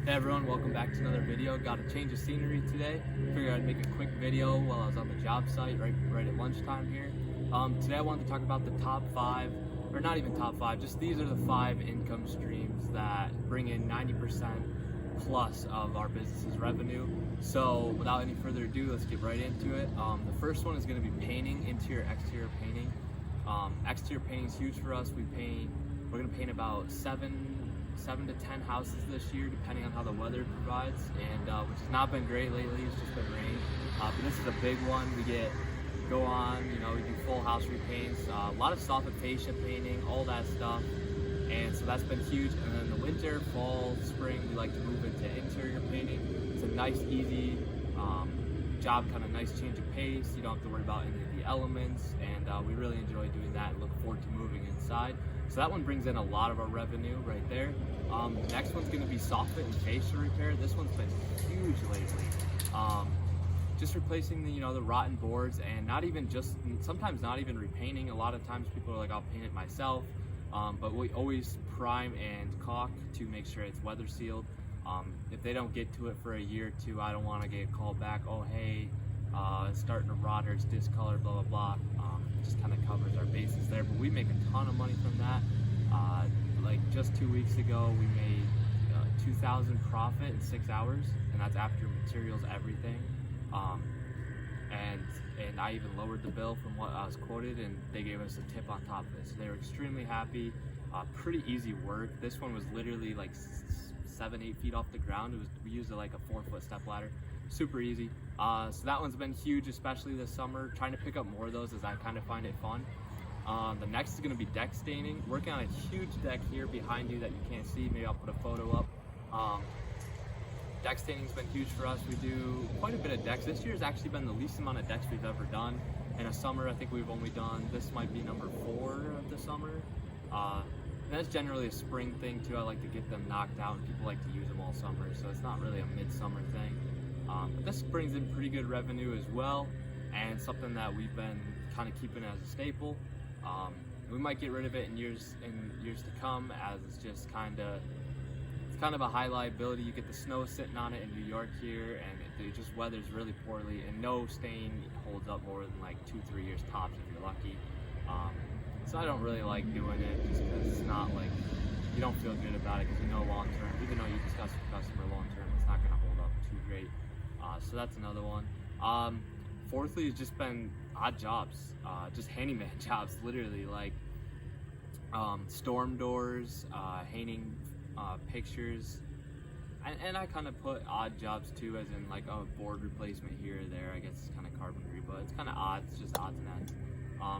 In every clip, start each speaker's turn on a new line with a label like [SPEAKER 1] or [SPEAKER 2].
[SPEAKER 1] Hey everyone, welcome back to another video. Got a change of scenery today. Figured I'd make a quick video while I was on the job site right at lunchtime here. Today I wanted to talk about the top 5, or not even top 5, just these are the 5 income streams that bring in 90% plus of our business's revenue. So without any further ado, let's get right into it. The first one is going to be painting, interior, exterior painting. Exterior painting is huge for us. We're going to paint about 7 to 10 houses this year, depending on how the weather provides, and which has not been great lately. It's just been rain, but this is a big one. We do full house repaints, a lot of Soffit fascia painting, all that stuff, and so that's been huge. And then the winter, fall, spring, we like to move into interior painting. It's a nice, easy job, kind of nice change of pace. You don't have to worry about any of the elements, and we really enjoy doing that and look forward to moving inside. So that one brings in a lot of our revenue right there. The next one's going to be Soffit and fascia repair. This one's been huge lately. Just replacing the rotten boards, and sometimes not even repainting. A lot of times people are like, I'll paint it myself, but we always prime and caulk to make sure it's weather sealed. If they don't get to it for a year or two, I don't want to get called back, oh hey, it's starting to rot or it's discolored, blah blah blah. It just kind of covers our bases there, but we make a ton of money from that. Like just 2 weeks ago, we made 2,000 profit in 6 hours, and that's after materials, everything. And I even lowered the bill from what I was quoted, and they gave us a tip on top of it. So they were extremely happy. Pretty easy work. This one was literally like 7-8 feet off the ground. We used like a 4-foot step ladder. Super easy. So that one's been huge, especially this summer. Trying to pick up more of those as I kind of find it fun. The next is going to be deck staining. Working on a huge deck here behind you that you can't see. Maybe I'll put a photo up. Deck staining's been huge for us. We do quite a bit of decks. This year has actually been the least amount of decks we've ever done. In a summer, I think we've only done, this might be number 4 of the summer. And that's generally a spring thing too. I like to get them knocked out, and people like to use them all summer, so it's not really a midsummer thing. But this brings in pretty good revenue as well, and something that we've been kind of keeping as a staple. We might get rid of it in years to come, as it's just kind of a high liability. You get the snow sitting on it in New York here, and it just weathers really poorly, and no stain holds up more than like 2-3 years tops if you're lucky. So I don't really like doing it, just because it's not like, you don't feel good about it, because you know long term, even though you discuss with the customer long term, it's not going to hold up too great. So that's another one. Fourthly, it's just been odd jobs, just handyman jobs, literally, like storm doors, hanging pictures, and I kind of put odd jobs too, as in like a board replacement here or there. I guess it's kind of carpentry, but it's kind of odd. It's just odds and ends.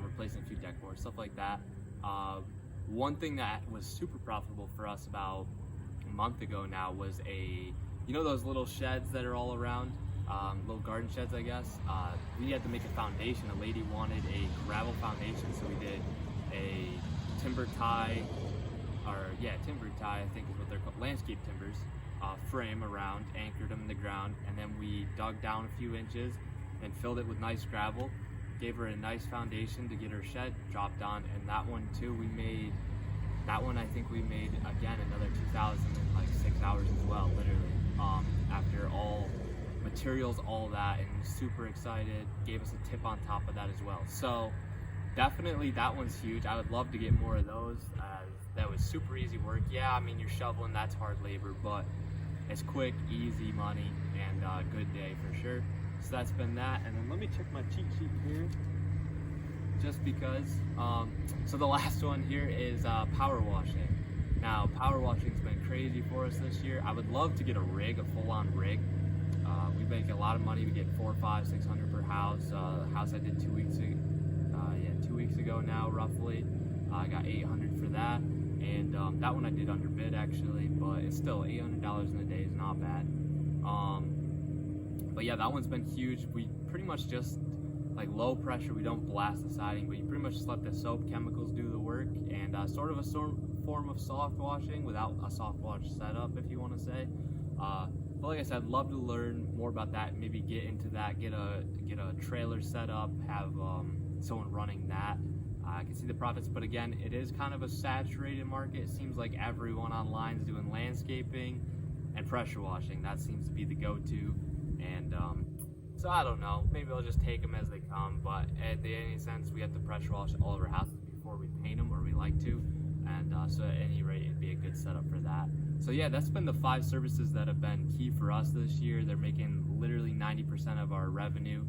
[SPEAKER 1] Replacing a few deck boards, stuff like that. One thing that was super profitable for us about a month ago now was those little sheds that are all around, little garden sheds, I guess. We had to make a foundation. A lady wanted a gravel foundation, so we did a timber tie, I think is what they're called, landscape timbers, frame around, anchored them in the ground, and then we dug down a few inches and filled it with nice gravel. Gave her a nice foundation to get her shed dropped on, and that one too, I think we made again another 2,000 in like 6 hours as well, literally. After all materials, all that, and super excited. Gave us a tip on top of that as well. So definitely that one's huge. I would love to get more of those. That was super easy work. Yeah, I mean, you're shoveling, that's hard labor, but it's quick, easy money, and a good day for sure. So that's been that. And then let me check my cheat sheet here, just because. So the last one here is power washing. Now, power washing's been crazy for us this year. I would love to get a rig, a full-on rig. We make a lot of money. We get 400, 500, 600 per house. The house I did 2 weeks ago, 2 weeks ago now, roughly. I got 800 for that, and that one I did under bid actually, but it's still $800 in a day is not bad. But yeah, that one's been huge. We pretty much just like low pressure. We don't blast the siding, but you pretty much just let the soap chemicals do the work, and sort of a form of soft washing without a soft wash setup, if you want to say. But like I said, I'd love to learn more about that. Maybe get into that. Get a trailer set up. Have someone running that. I can see the profits, but again, it is kind of a saturated market. It seems like everyone online is doing landscaping, and pressure washing. That seems to be the go-to. And so I don't know, maybe I'll just take them as they come, but at any sense, we have to pressure wash all of our houses before we paint them, or we like to. And so at any rate, it'd be a good setup for that. So yeah, that's been the 5 services that have been key for us this year. They're making literally 90% of our revenue,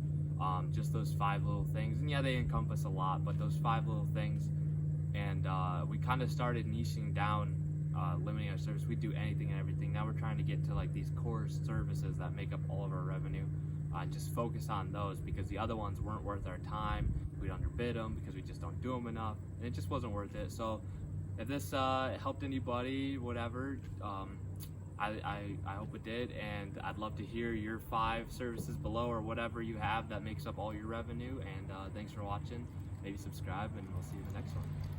[SPEAKER 1] just those 5 little things. And yeah, they encompass a lot, but those 5 little things. And we kind of started niching down, limiting our service. We do anything and everything. Now we're trying to get to like these core services that make up all of our revenue. Just focus on those, because the other ones weren't worth our time. We'd underbid them because we just don't do them enough, and it just wasn't worth it. So if this helped anybody, whatever, I hope it did, and I'd love to hear your 5 services below, or whatever you have that makes up all your revenue. And thanks for watching. Maybe subscribe, and we'll see you in the next one.